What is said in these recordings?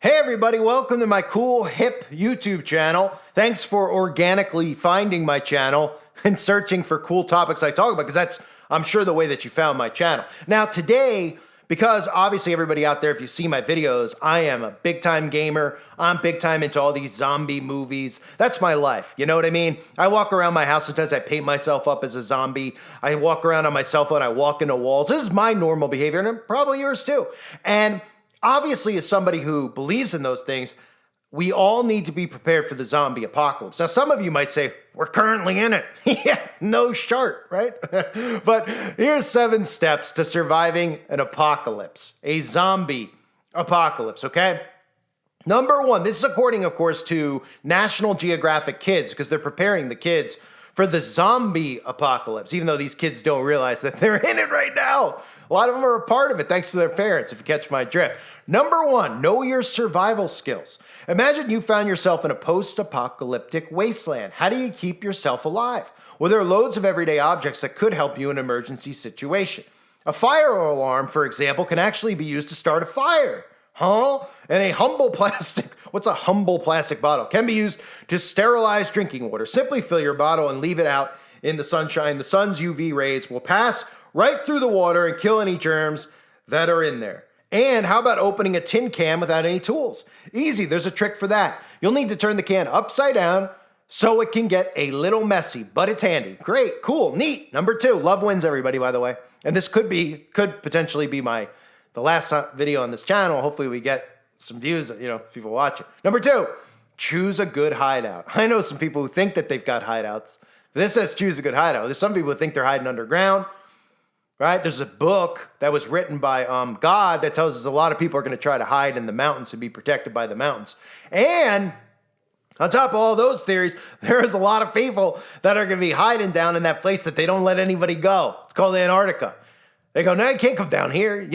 Hey everybody, welcome to my cool, hip YouTube channel. Thanks for organically finding my channel and searching for cool topics I talk about, because that's, I'm sure, the way that you found my channel. Now today, because obviously everybody out there, if you see my videos, I am a big time gamer. I'm big time into all these zombie movies. That's my life, you know what I mean? I walk around my house, sometimes I paint myself up as a zombie. I walk around on my cell phone, I walk into walls. This is my normal behavior, and probably yours too. And obviously, as somebody who believes in those things, we all need to be prepared for the zombie apocalypse. Now, some of you might say, we're currently in it. Yeah, no shart, right? But here's 7 steps to surviving an apocalypse, a zombie apocalypse, okay? Number 1, this is according, of course, to National Geographic Kids, because they're preparing the kids for the zombie apocalypse, even though these kids don't realize that they're in it right now. A lot of them are a part of it, thanks to their parents, if you catch my drift. Number 1, know your survival skills. Imagine you found yourself in a post-apocalyptic wasteland. How do you keep yourself alive? Well, there are loads of everyday objects that could help you in an emergency situation. A fire alarm, for example, can actually be used to start a fire. Huh? And a humble plastic, what's a humble plastic bottle? Can be used to sterilize drinking water. Simply fill your bottle and leave it out in the sunshine. The sun's UV rays will pass right through the water and kill any germs that are in there. And how about opening a tin can without any tools? Easy, there's a trick for that. You'll need to turn the can upside down so it can get a little messy, but it's handy. Great, cool, neat. Number 2, love wins, everybody, by the way. And this could potentially be the last video on this channel. Hopefully we get some views, people watch it. Number 2, choose a good hideout. I know some people who think that they've got hideouts. This says choose a good hideout. There's some people who think they're hiding underground. Right? There's a book that was written by God that tells us a lot of people are going to try to hide in the mountains and be protected by the mountains. And on top of all those theories, there is a lot of people that are going to be hiding down in that place that they don't let anybody go. It's called Antarctica. They go, no, you can't come down here.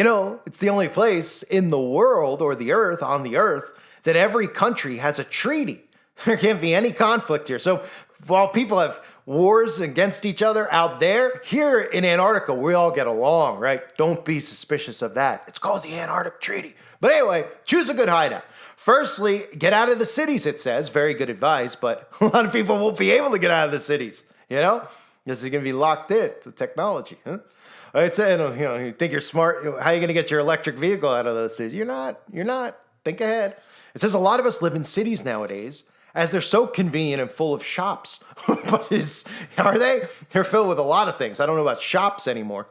It's the only place in the world or the earth, on the earth, that every country has a treaty. There can't be any conflict here. So while people have wars against each other out there, here in Antarctica, we all get along, right? Don't be suspicious of that. It's called the Antarctic Treaty. But anyway, choose a good hideout. Firstly, get out of the cities, it says. Very good advice, but a lot of people won't be able to get out of the cities, because they're going to be locked in to technology. Huh? It's, you think you're smart. How are you going to get your electric vehicle out of those cities? You're not. Think ahead. It says a lot of us live in cities nowadays, as they're so convenient and full of shops. But are they? They're filled with a lot of things. I don't know about shops anymore.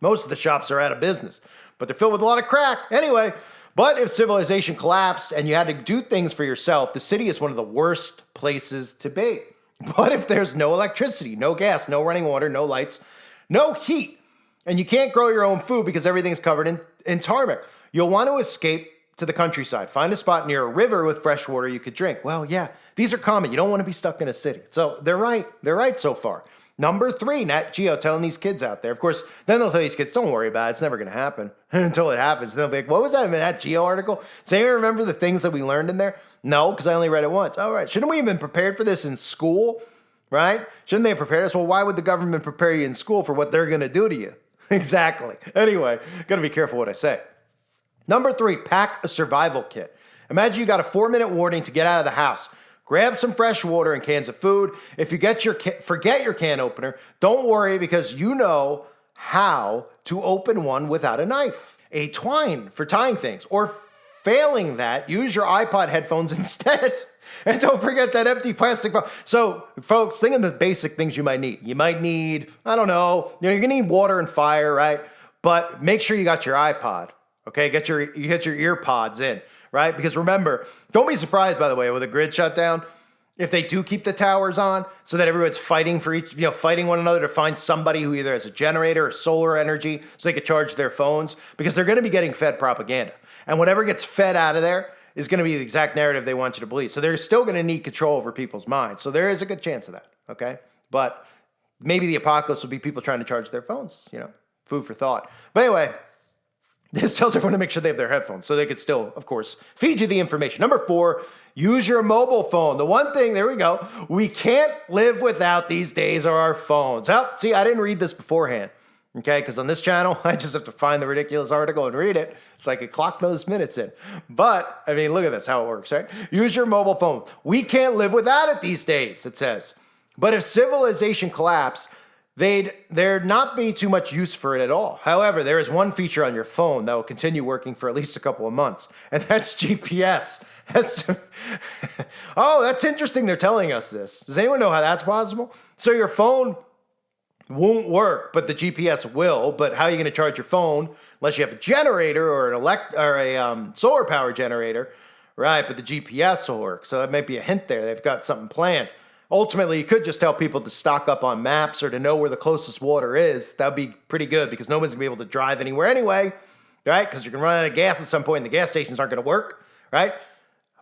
Most of the shops are out of business, but they're filled with a lot of crack. Anyway, but if civilization collapsed and you had to do things for yourself, the city is one of the worst places to be. But if there's no electricity, no gas, no running water, no lights, no heat, and you can't grow your own food because everything's covered in tarmac, you'll want to escape to the countryside. Find a spot near a river with fresh water you could drink. Well, yeah, these are common. You don't want to be stuck in a city. So they're right. They're right so far. Number 3, Nat Geo telling these kids out there. Of course, then they'll tell these kids, don't worry about it. It's never going to happen until it happens. And they'll be like, what was that Nat Geo article? Does anyone remember the things that we learned in there? No, because I only read it once. All right. Shouldn't we have been prepared for this in school? Right? Shouldn't they have prepared us? Well, why would the government prepare you in school for what they're going to do to you? Exactly. Anyway, got to be careful what I say. Number 3, pack a survival kit. Imagine you got a 4-minute warning to get out of the house. Grab some fresh water and cans of food. If you forget your can opener, don't worry, because you know how to open one without a knife. A twine for tying things. Or failing that, use your iPod headphones instead. And don't forget that empty plastic bottle. So, folks, think of the basic things you might need. You might need, I don't know, you're going to need water and fire, right? But make sure you got your iPod. Okay, get your ear pods in, right? Because remember, don't be surprised, by the way, with a grid shutdown, if they do keep the towers on so that everyone's fighting fighting one another to find somebody who either has a generator or solar energy so they could charge their phones, because they're going to be getting fed propaganda. And whatever gets fed out of there is going to be the exact narrative they want you to believe. So they're still going to need control over people's minds. So there is a good chance of that, okay? But maybe the apocalypse will be people trying to charge their phones, food for thought. But anyway, this tells everyone to make sure they have their headphones so they could still, of course, feed you the information. Number 4, use your mobile phone. The one thing, there we go, we can't live without these days are our phones. Oh, see, I didn't read this beforehand. Okay, because on this channel, I just have to find the ridiculous article and read it so I can clock those minutes in. But, I mean, look at this, how it works, right? Use your mobile phone. We can't live without it these days, it says. But if civilization collapsed, there'd not be too much use for it at all. However, there is one feature on your phone that will continue working for at least a couple of months, and that's GPS. Oh, that's interesting they're telling us this. Does anyone know how that's possible? So your phone won't work, but the GPS will. But how are you going to charge your phone unless you have a generator or a solar power generator, right? But the GPS will work. So that might be a hint there. They've got something planned. Ultimately, you could just tell people to stock up on maps or to know where the closest water is. That'd be pretty good because no one's gonna be able to drive anywhere anyway, right? Because you're gonna run out of gas at some point and the gas stations aren't gonna work, right?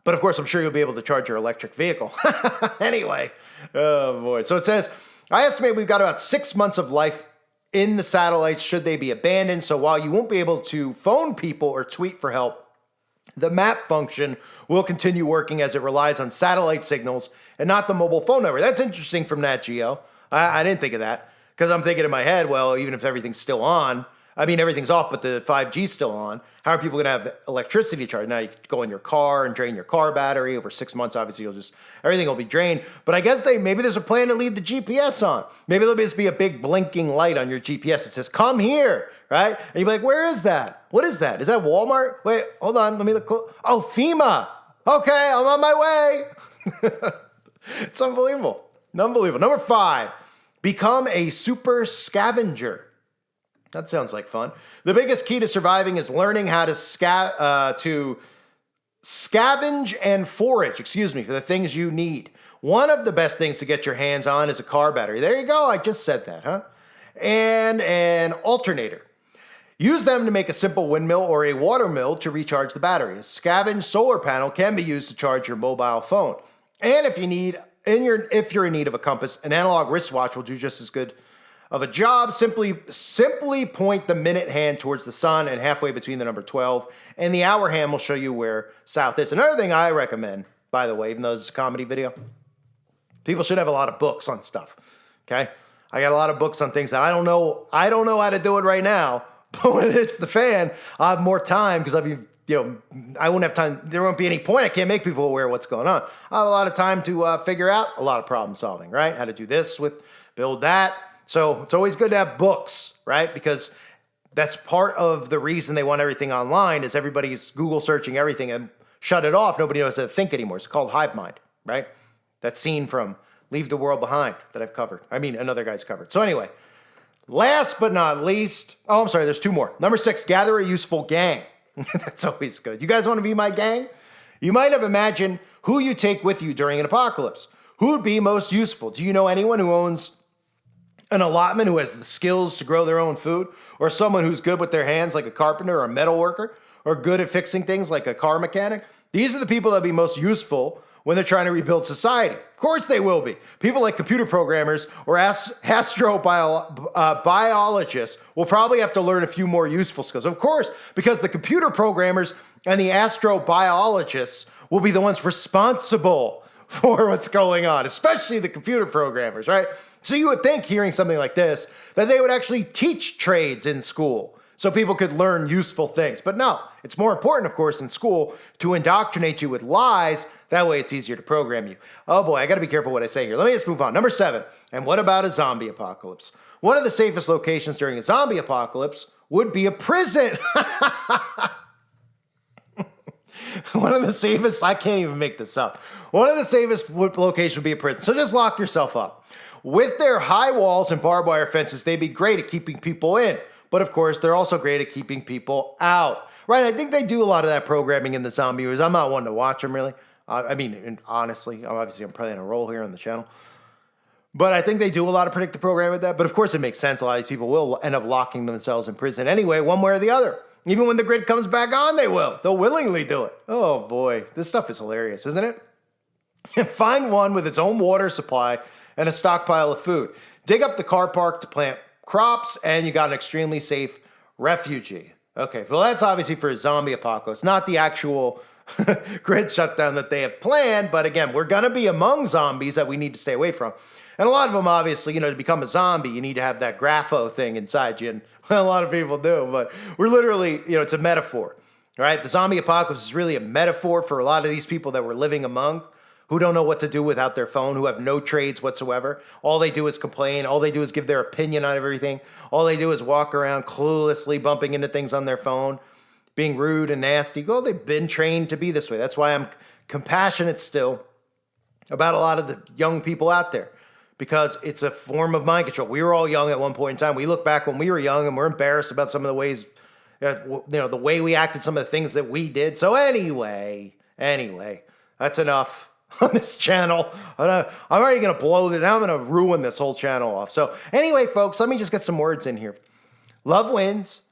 But of course, I'm sure you'll be able to charge your electric vehicle. Anyway, oh boy. So it says, I estimate we've got about 6 months of life in the satellites should they be abandoned. So while you won't be able to phone people or tweet for help, the map function will continue working as it relies on satellite signals and not the mobile phone number. That's interesting from Nat Geo. I didn't think of that because I'm thinking in my head, well, even if everything's still on, I mean, everything's off, but the 5G's still on. How are people going to have electricity charge? Now you go in your car and drain your car battery. Over 6 months, obviously, everything will be drained. But I guess maybe there's a plan to leave the GPS on. Maybe there'll just be a big blinking light on your GPS that says, come here, right? And you'll be like, where is that? What is that? Is that Walmart? Wait, hold on. Let me look. Oh, FEMA. Okay, I'm on my way. It's unbelievable. Unbelievable. Number 5, become a super scavenger. That sounds like fun. The biggest key to surviving is learning how to scavenge and forage, for the things you need. One of the best things to get your hands on is a car battery. There you go. I just said that, huh? And an alternator. Use them to make a simple windmill or a water mill to recharge the battery. A scavenged solar panel can be used to charge your mobile phone. And if you're in need of a compass, an analog wristwatch will do just as good of a job. Simply point the minute hand towards the sun and halfway between the number 12, and the hour hand will show you where south is. Another thing I recommend, by the way, even though this is a comedy video, people should have a lot of books on stuff. Okay, I got a lot of books on things that I don't know how to do it right now. But when it's the fan, I have more time because I won't have time. There won't be any point. I can't make people aware of what's going on. I have a lot of time to figure out a lot of problem solving, right? How to do this build that. So it's always good to have books, right? Because that's part of the reason they want everything online is everybody's Google searching everything and shut it off. Nobody knows how to think anymore. It's called hive mind, right? That scene from Leave the World Behind that I've covered. I mean, another guy's covered. So anyway, last but not least, I'm sorry, there's 2 more. Number 6, gather a useful gang. That's always good. You guys want to be my gang? You might have imagined who you take with you during an apocalypse. Who would be most useful? Do you know anyone who owns an allotment, who has the skills to grow their own food, or someone who's good with their hands like a carpenter or a metal worker, or good at fixing things like a car mechanic? These are the people that would be most useful when they're trying to rebuild society. Of course they will be. People like computer programmers or astrobiologists will probably have to learn a few more useful skills. Of course, because the computer programmers and the astrobiologists will be the ones responsible for what's going on, especially the computer programmers, right? So you would think, hearing something like this, that they would actually teach trades in school so people could learn useful things. But no, it's more important, of course, in school to indoctrinate you with lies. That way it's easier to program you. Oh boy, I gotta be careful what I say here. Let me just move on. Number 7, and what about a zombie apocalypse? One of the safest locations during a zombie apocalypse would be a prison. One of the safest, I can't even make this up. One of the safest locations would be a prison. So just lock yourself up. With their high walls and barbed wire fences, they'd be great at keeping people in. But of course, they're also great at keeping people out. Right, I think they do a lot of that programming in the zombie movies. I'm not one to watch them, really. Honestly, I'm playing a role here on the channel. But I think they do a lot of predictive programming with that. But of course, it makes sense. A lot of these people will end up locking themselves in prison anyway, one way or the other. Even when the grid comes back on, they will. They'll willingly do it. Oh boy, this stuff is hilarious, isn't it? Find one with its own water supply and a stockpile of food. Dig up the car park to plant crops, and you got an extremely safe refugee. Okay, well, that's obviously for a zombie apocalypse, not the actual grid shutdown that they have planned. But again, we're going to be among zombies that we need to stay away from. And a lot of them, obviously, to become a zombie, you need to have that grapho thing inside you. And a lot of people do, but we're literally, it's a metaphor, right? The zombie apocalypse is really a metaphor for a lot of these people that we're living among who don't know what to do without their phone, who have no trades whatsoever. All they do is complain. All they do is give their opinion on everything. All they do is walk around cluelessly bumping into things on their phone, being rude and nasty. Well, they've been trained to be this way. That's why I'm compassionate still about a lot of the young people out there, because it's a form of mind control. We were all young at one point in time. We look back when we were young and we're embarrassed about some of the ways, the way we acted, some of the things that we did. So anyway, that's enough on this channel. I'm already going to blow this. Now I'm going to ruin this whole channel off. So anyway, folks, let me just get some words in here. Love wins.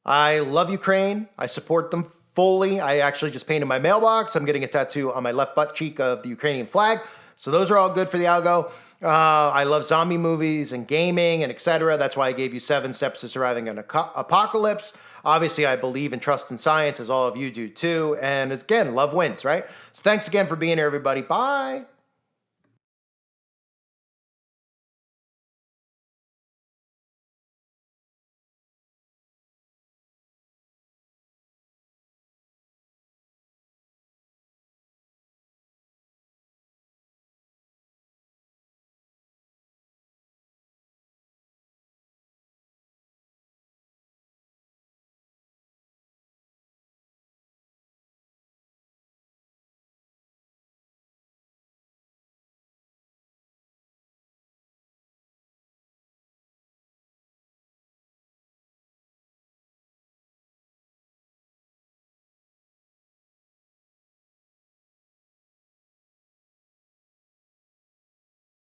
I love Ukraine. I support them fully. I actually just painted my mailbox. I'm getting a tattoo on my left butt cheek of the Ukrainian flag. So those are all good for the algo. I love zombie movies and gaming and etc. That's why I gave you 7 steps to surviving an apocalypse. Obviously, I believe and trust in science, as all of you do too. And again, love wins, right? So thanks again for being here, everybody. Bye.